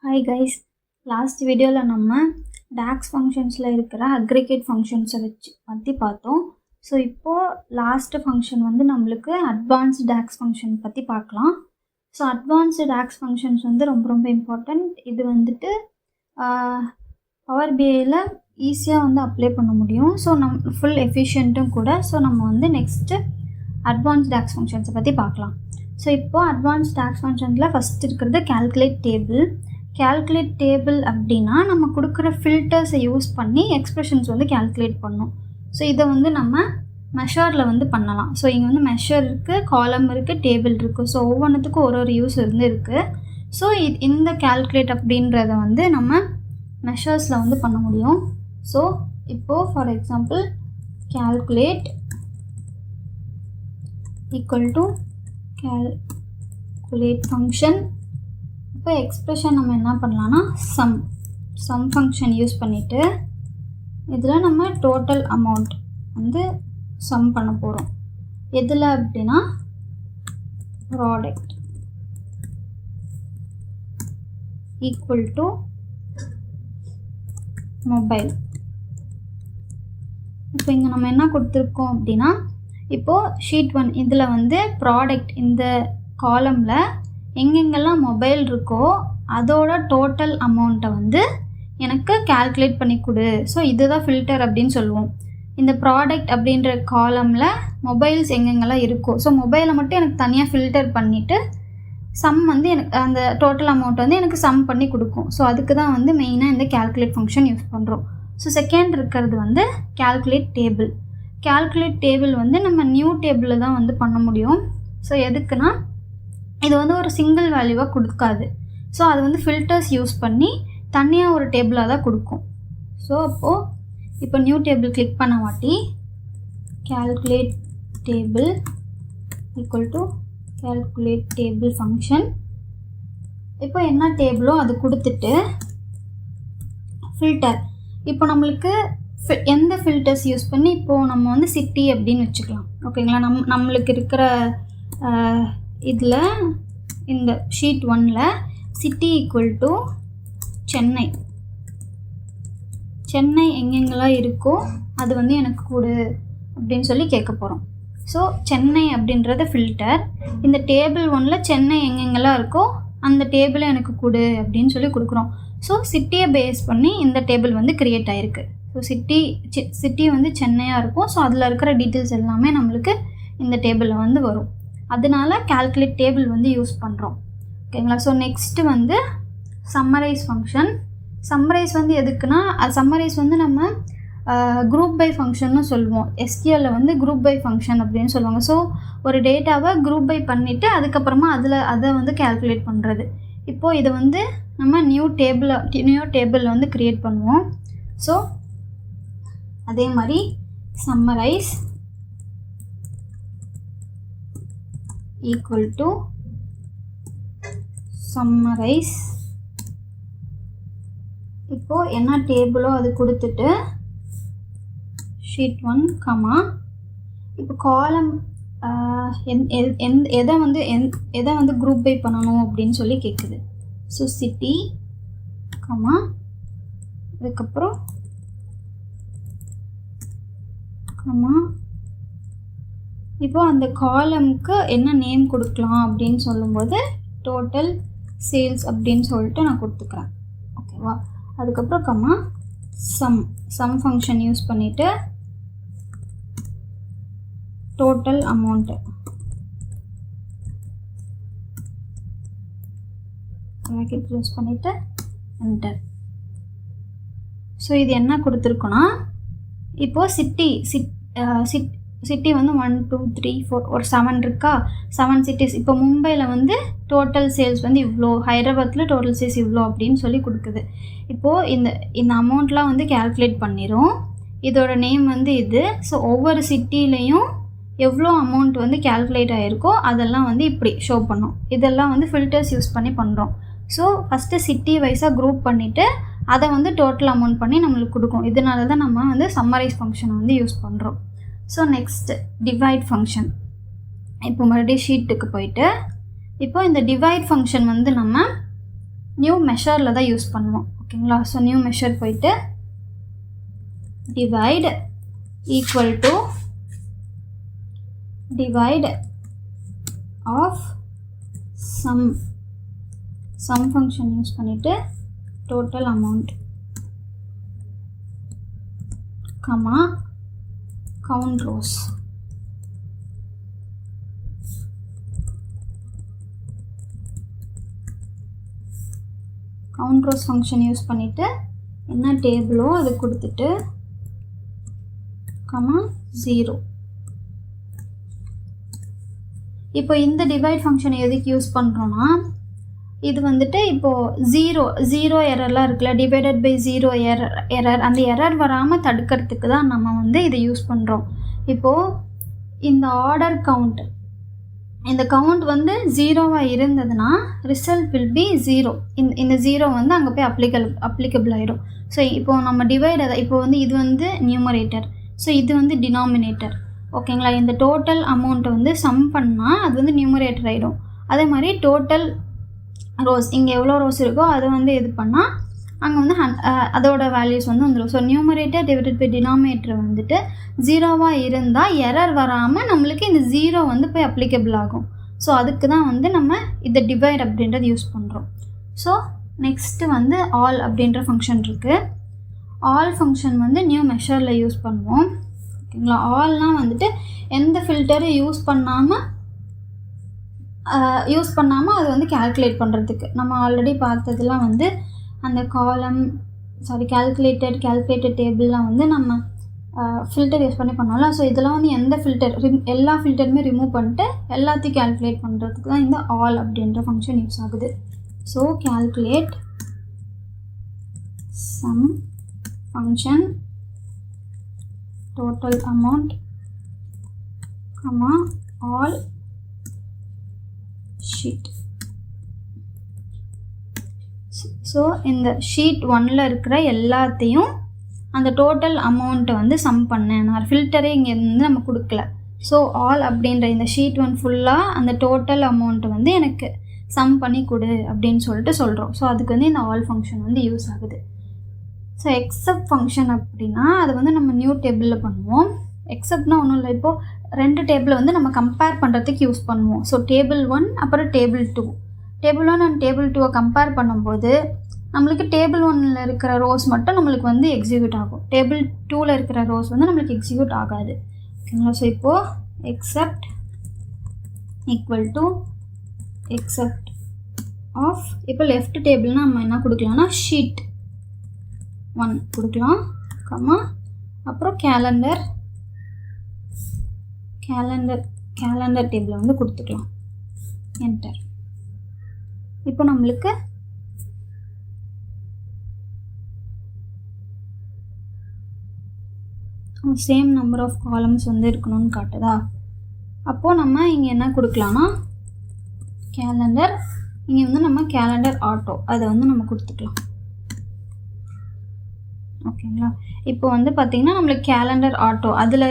Hi guys, last வீடியோவில் நம்ம tax ஃபங்க்ஷன்ஸில் இருக்கிற அக்ரிகேட் ஃபங்க்ஷன்ஸை பற்றி பார்த்தோம். ஸோ இப்போது லாஸ்ட்டு ஃபங்க்ஷன் வந்து நம்மளுக்கு அட்வான்ஸ்டு டாக்ஸ் ஃபங்க்ஷன் பற்றி பார்க்கலாம். ஸோ அட்வான்ஸ்டு டாக்ஸ் ஃபங்க்ஷன்ஸ் வந்து ரொம்ப ரொம்ப இம்பார்ட்டண்ட். இது வந்துட்டு பவர் பிஐயில் ஈஸியாக வந்து அப்ளை பண்ண முடியும். ஸோ ஃபுல் எஃபிஷியண்ட்டும் கூட. ஸோ நம்ம வந்து நெக்ஸ்ட்டு அட்வான்ஸ் டாக்ஸ் ஃபங்க்ஷன்ஸை பற்றி பார்க்கலாம். ஸோ இப்போது அட்வான்ஸ் டாக்ஸ் ஃபங்க்ஷன்ஸில் ஃபஸ்ட் இருக்கிறது கால்குலேட் டேபிள் அப்படின்னா நம்ம கொடுக்குற ஃபில்டர்ஸை யூஸ் பண்ணி எக்ஸ்ப்ரெஷன்ஸ் வந்து கால்குலேட் பண்ணணும். ஸோ இதை வந்து நம்ம மெஷரில் வந்து பண்ணலாம். ஸோ இங்கே வந்து மெஷர் இருக்குது, காலம் இருக்குது, டேபிள் இருக்குது. ஸோ ஒவ்வொன்றுத்துக்கும் ஒரு யூஸ் இருக்குது. ஸோ இந்த கால்குலேட் அப்படின்றத வந்து நம்ம மெஷர்ஸில் வந்து பண்ண முடியும். ஸோ இப்போது for example calculate equal to calculate function. இப்போ எக்ஸ்ப்ரெஷன் நம்ம என்ன பண்ணலான்னா சம் ஃபங்க்ஷன் யூஸ் பண்ணிவிட்டு இதில் நம்ம டோட்டல் அமௌண்ட் வந்து சம் பண்ண போகிறோம். எதில் அப்படின்னா ப்ராடக்ட் ஈக்குவல் டு மொபைல். இப்போ இங்கே நம்ம என்ன கொடுத்துருக்கோம் அப்படின்னா இப்போது ஷீட் 1 இதில் வந்து ப்ராடக்ட் இந்த காலமில் எங்கெங்கெல்லாம் மொபைல் இருக்கோ அதோட டோட்டல் அமௌண்ட்டை வந்து எனக்கு கால்குலேட் பண்ணி கொடு. ஸோ இதுதான் ஃபில்டர் அப்படின்னு சொல்லுவோம். இந்த ப்ராடக்ட் அப்படின்ற காலமில் மொபைல்ஸ் எங்கெங்கெல்லாம் இருக்கோ ஸோ மொபைலை மட்டும் எனக்கு தனியாக ஃபில்டர் பண்ணிவிட்டு சம் வந்து எனக்கு அந்த டோட்டல் அமௌண்ட் வந்து எனக்கு சம் பண்ணி கொடுக்கும். ஸோ அதுக்கு தான் வந்து மெயினாக இந்த கால்குலேட் ஃபங்க்ஷன் யூஸ் பண்ணுறோம். ஸோ செகண்ட் இருக்கிறது வந்து கால்குலேட் டேபிள் வந்து நம்ம நியூ டேபிளில் தான் வந்து பண்ண முடியும். ஸோ எதுக்குன்னா இது வந்து ஒரு சிங்கிள் வேல்யூவாக கொடுக்காது. ஸோ அது வந்து ஃபில்டர்ஸ் யூஸ் பண்ணி தனியாக ஒரு டேபிளாக தான் கொடுக்கும். ஸோ அப்போது இப்போ நியூ டேபிள் கிளிக் பண்ண மாட்டி calculate table equal to calculate table function. இப்போ என்ன டேபிளோ அது கொடுத்துட்டு ஃபில்டர். இப்போ நம்மளுக்கு எந்த ஃபில்டர்ஸ் யூஸ் பண்ணி இப்போது நம்ம வந்து சிட்டி அப்படின்னு வச்சுக்கலாம். ஓகேங்களா, நம்மளுக்கு இருக்கிற இதில் இந்த ஷீட் 1ல் சிட்டி ஈக்குவல் டு சென்னை எங்கெங்கெல்லாம் இருக்கோ அது வந்து எனக்கு கொடு அப்படின்னு சொல்லி கேட்க போகிறோம். ஸோ சென்னை அப்படின்றத ஃபில்டர். இந்த டேபிள் 1ல் சென்னை எங்கெங்கெல்லாம் இருக்கோ அந்த டேபிளை எனக்கு கொடு அப்படின்னு சொல்லி கொடுக்குறோம். ஸோ சிட்டியை பேஸ் பண்ணி இந்த டேபிள் வந்து க்ரியேட் ஆகிருக்கு. ஸோ சிட்டி வந்து சென்னையாக இருக்கும். ஸோ அதில் இருக்கிற டீட்டெயில்ஸ் எல்லாமே நம்மளுக்கு இந்த டேபிளில் வந்து வரும். அதனால கால்குலேட் டேபிள் வந்து யூஸ் பண்ணுறோம். ஓகேங்களா. ஸோ நெக்ஸ்ட்டு வந்து சம்மரைஸ் ஃபங்க்ஷன். சம்மரைஸ் வந்து எதுக்குன்னா சம்மரைஸ் வந்து நம்ம குரூப் பை ஃபங்க்ஷன்னு சொல்லுவோம். எஸ்கியூஎல்ல வந்து குரூப் பை ஃபங்க்ஷன் அப்படின்னு சொல்லுவாங்க. ஸோ ஒரு டேட்டாவை குரூப் பை பண்ணிவிட்டு அதுக்கப்புறமா அதை வந்து கால்குலேட் பண்ணுறது. இப்போது இதை வந்து நம்ம நியூ டேபிள் வந்து க்ரியேட் பண்ணுவோம். ஸோ அதே மாதிரி சம்மரைஸ் ஈக்குவல் டு சம்மரைஸ். இப்போது என்ன டேபிளோ அது கொடுத்துட்டு ஷீட் 1 கமா இப்போ காலம் எதை வந்து குரூப் பை பண்ணணும் அப்படின்னு சொல்லி கேட்குது. ஸோ சிட்டி கமா அதுக்கப்புறம் கமா இப்போது அந்த காலமுக்கு என்ன நேம் கொடுக்கலாம் அப்படின்னு சொல்லும்போது டோட்டல் சேல்ஸ் அப்படின்னு சொல்லிட்டு நான் கொடுத்துக்கிறேன். ஓகேவா. அதுக்கப்புறம் கம்மா சம் ஃபங்க்ஷன் யூஸ் பண்ணிவிட்டு டோட்டல் அமௌண்ட்டு ப்ராக்கெட் யூஸ் பண்ணிவிட்டு என்டர். ஸோ இது என்ன கொடுத்துருக்கோன்னா இப்போது சிட்டி வந்து 1 2 3 4 ஒரு 7 இருக்கா, 7 சிட்டிஸ். இப்போ மும்பையில் வந்து டோட்டல் சேல்ஸ் வந்து இவ்வளோ, ஹைதராபாத்தில் டோட்டல் சேல்ஸ் இவ்வளோ அப்படின்னு சொல்லி கொடுக்குது. இப்போது இந்த அமௌண்ட்லாம் வந்து கால்குலேட் பண்ணிடும். இதோட நேம் வந்து இது. ஸோ ஒவ்வொரு சிட்டிலையும் எவ்வளோ அமௌண்ட் வந்து கால்குலேட் ஆகிருக்கோ அதெல்லாம் வந்து இப்படி ஷோ பண்ணும். இதெல்லாம் வந்து ஃபில்டர்ஸ் யூஸ் பண்ணி பண்ணுறோம். ஸோ ஃபஸ்ட்டு சிட்டி வைஸாக குரூப் பண்ணிவிட்டு அதை வந்து டோட்டல் அமௌண்ட் பண்ணி நம்மளுக்கு கொடுக்கும். இதனால தான் நம்ம வந்து சம்மரைஸ் ஃபங்க்ஷனை வந்து யூஸ் பண்ணுறோம். So next divide function. இப்போ மறுபடியும் ஷீட்டுக்கு போயிட்டு இப்போ இந்த டிவைட் ஃபங்க்ஷன் வந்து நம்ம நியூ மெஷரில் தான் யூஸ் பண்ணுவோம். ஓகேங்களா? ஸோ நியூ மெஷர் போயிட்டு divide equal to divide of sum function use பண்ணிவிட்டு total amount comma count rows. count rows function use பண்ணிட்டு என்ன டேபிளோ அது கொடுத்துட்டு கமா 0. இப்போ இந்த டிவைட் ஃபங்க்ஷன் எதுக்கு யூஸ் பண்ணுறோன்னா, இது வந்துட்டு இப்போது ஜீரோ எரர்லாம் இருக்குல்ல, டிவைடட் பை 0 எரர் அந்த எரர் வராமல் தடுக்கிறதுக்கு தான் நம்ம வந்து இதை யூஸ் பண்ணுறோம். இப்போது இந்த ஆர்டர் கவுண்ட், இந்த கவுண்ட் வந்து 0வாக இருந்ததுன்னா ரிசல்ட் வில் பி 0. இந்த 0 வந்து அங்கே போய் அப்ளிகபிள் ஆகிடும். ஸோ இப்போது நம்ம டிவைட் இப்போ வந்து இது வந்து நியூமரேட்டர், ஸோ இது வந்து டினாமினேட்டர். ஓகேங்களா? இந்த டோட்டல் அமௌண்ட்டை வந்து சம் பண்ணால் அது வந்து நியூமரேட்டர் ஆகிடும். அதே மாதிரி டோட்டல் ரோஸ், இங்கே எவ்வளோ ரோஸ் இருக்கோ அது வந்து இது பண்ணால் அங்கே வந்து அதோட வேல்யூஸ் வந்து வந்துடும். So numerator divided by denominator வந்துட்டு 0வாக இருந்தால் எரர் வராமல் நம்மளுக்கு இந்த 0 வந்து போய் அப்ளிகபிள் ஆகும். ஸோ அதுக்கு தான் வந்து நம்ம இந்த டிவைட் அப்படின்றது யூஸ் பண்ணுறோம். ஸோ நெக்ஸ்ட்டு வந்து ஆல் அப்படின்ற ஃபங்க்ஷன் இருக்குது. ஆல் ஃபங்க்ஷன் வந்து நியூ மெஷரில் யூஸ் பண்ணுவோம். ஓகேங்களா? ஆல்னால் வந்துட்டு எந்த ஃபில்டரும் யூஸ் பண்ணாமல் அது வந்து கால்குலேட் பண்ணுறதுக்கு. நம்ம ஆல்ரெடி பார்த்ததுலாம் வந்து அந்த கால்குலேட்டட் டேபிள்லாம் வந்து நம்ம ஃபில்டர் யூஸ் பண்ணி பண்ணோம்ல. ஸோ இதெல்லாம் வந்து எந்த ஃபில்டர் எல்லா ஃபில்டருமே ரிமூவ் பண்ணிட்டு எல்லாத்தையும் கால்குலேட் பண்ணுறதுக்கு தான் இந்த ஆல் அப்படின்ற ஃபங்க்ஷன் யூஸ் ஆகுது. So calculate sum function total amount comma all sheet. So இந்த ஷீட் 1ல் இருக்கிற எல்லாத்தையும் அந்த டோட்டல் அமௌண்ட்டை வந்து சம் பண்ணேன். நான் ஃபில்டரே இங்கே இருந்து நம்ம கொடுக்கல. ஸோ ஆல் அப்படின்ற இந்த ஷீட் 1 ஃபுல்லாக அந்த டோட்டல் அமௌண்ட்டை வந்து எனக்கு சம் பண்ணி கொடு அப்படின்னு சொல்லிட்டு சொல்கிறோம். ஸோ அதுக்கு வந்து இந்த ஆல் ஃபங்க்ஷன் வந்து யூஸ் ஆகுது. ஸோ எக்ஸப்ட் ஃபங்க்ஷன் அப்படின்னா அது வந்து நம்ம நியூ டேபிளில் பண்ணுவோம். எக்ஸப்ட்னா ஒன்றும் இல்லை, இப்போது 2 டேபிளை வந்து நம்ம கம்பேர் பண்ணுறதுக்கு யூஸ் பண்ணுவோம். ஸோ டேபிள் 1 அப்புறம் table 2. Table 1 and table 2 compare பண்ணும்போது நம்மளுக்கு டேபிள் 1ல் இருக்கிற ரோஸ் மட்டும் நம்மளுக்கு வந்து எக்ஸிக்யூட் ஆகும். டேபிள் 2ல் இருக்கிற ரோஸ் வந்து நம்மளுக்கு எக்ஸிக்யூட் ஆகாது. ஓகேங்களா? ஸோ இப்போது except equal to except of, இப்போ லெஃப்ட் டேபிள்னால் நம்ம என்ன கொடுக்கலாம்னா ஷீட் 1 கொடுக்கலாம் கம்மா அப்புறம் கேலண்டர் டேபிளை வந்து கொடுத்துக்கலாம். என்டர். இப்போ நம்மளுக்கு சேம் நம்பர் ஆஃப் காலம்ஸ் வந்து இருக்கணும்னு காட்டுதா? அப்போது நம்ம இங்கே என்ன கொடுக்கலாம்னா கேலண்டர், இங்கே வந்து நம்ம கேலண்டர் ஆட்டோ அதை வந்து நம்ம கொடுத்துக்கலாம். ஓகேங்களா? இப்போ வந்து பார்த்திங்கன்னா நம்மளுக்கு கேலண்டர் ஆட்டோ அதில்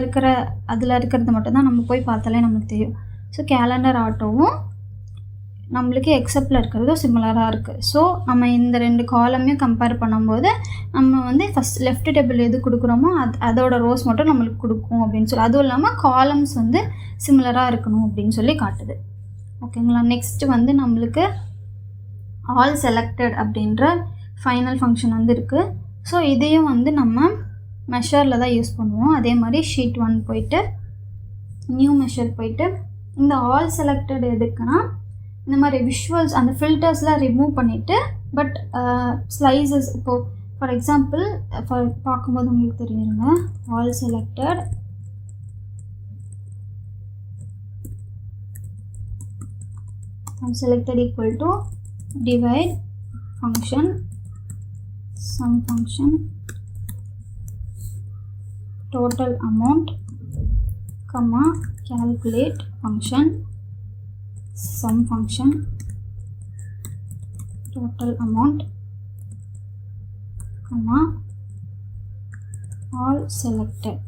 இருக்கிறது மட்டும்தான் நம்ம போய் பார்த்தாலே நமக்கு தெரியும். ஸோ கேலண்டர் ஆட்டோவும் நம்மளுக்கு எக்ஸப்டில் இருக்கிறதும் சிமிலராக இருக்குது. ஸோ நம்ம இந்த 2 காலமையும் கம்பேர் பண்ணும்போது நம்ம வந்து ஃபஸ்ட் லெஃப்ட் டேபிள் எது கொடுக்குறோமோ அதோட ரோஸ் மட்டும் நம்மளுக்கு கொடுக்கும் அப்படின்னு சொல்லி, அதுவும் இல்லாமல் காலம்ஸ் வந்து சிமிலராக இருக்கணும் அப்படின்னு சொல்லி காட்டுது. ஓகேங்களா? நெக்ஸ்ட்டு வந்து நம்மளுக்கு ஆல் செலக்டட் அப்படின்ற ஃபைனல் ஃபங்க்ஷன் வந்து இருக்குது. ஸோ இதையும் வந்து நம்ம மெஷரில் தான் யூஸ் பண்ணுவோம். அதே மாதிரி ஷீட் 1 போயிட்டு நியூ மெஷர் போயிட்டு இந்த ஆல் செலக்டட் எதுக்குன்னா இந்த மாதிரி விஷுவல்ஸ் அந்த ஃபில்டர்ஸ்லாம் ரிமூவ் பண்ணிவிட்டு பட் ஸ்லைசஸ் இப்போது ஃபார் எக்ஸாம்பிள் பார்க்கும்போது உங்களுக்கு தெரியுங்க all selected equal to divide function sum function total amount comma calculate function sum function total amount comma all selected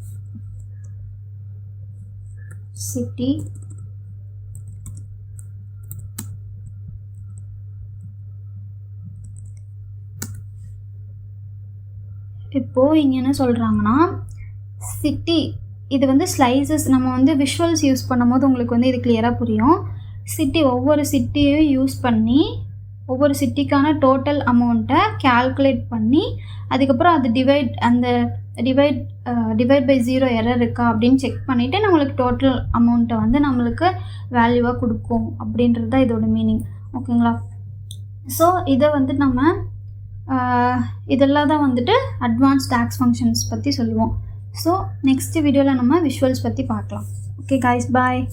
city இப்போது இங்கே என்ன சொல்கிறாங்கன்னா சிட்டி இது வந்து ஸ்லைசஸ் நம்ம வந்து விஷுவல்ஸ் யூஸ் பண்ணும்போது உங்களுக்கு வந்து இது கிளியராக புரியும். சிட்டி ஒவ்வொரு சிட்டியையும் யூஸ் பண்ணி ஒவ்வொரு சிட்டிக்கான டோட்டல் அமௌண்ட்டை கேல்குலேட் பண்ணி அதுக்கப்புறம் அது டிவைட் பை 0 எரர் இருக்கா அப்படின்னு செக் பண்ணிவிட்டு நம்மளுக்கு டோட்டல் அமௌண்ட்டை வந்து நம்மளுக்கு வேல்யூவாக கொடுக்கும் அப்படின்றது தான் இதோட மீனிங். ஓகேங்களா? ஸோ இதை வந்து நம்ம இதெல்லாம் தான் வந்துட்டு அட்வான்ஸ் டேக்ஸ் ஃபங்க்ஷன்ஸ் பற்றி சொல்லுவோம். ஸோ நெக்ஸ்ட் வீடியோவில் நம்ம விஷுவல்ஸ் பற்றி பார்க்கலாம். ஓகே காய்ஸ், பாய்.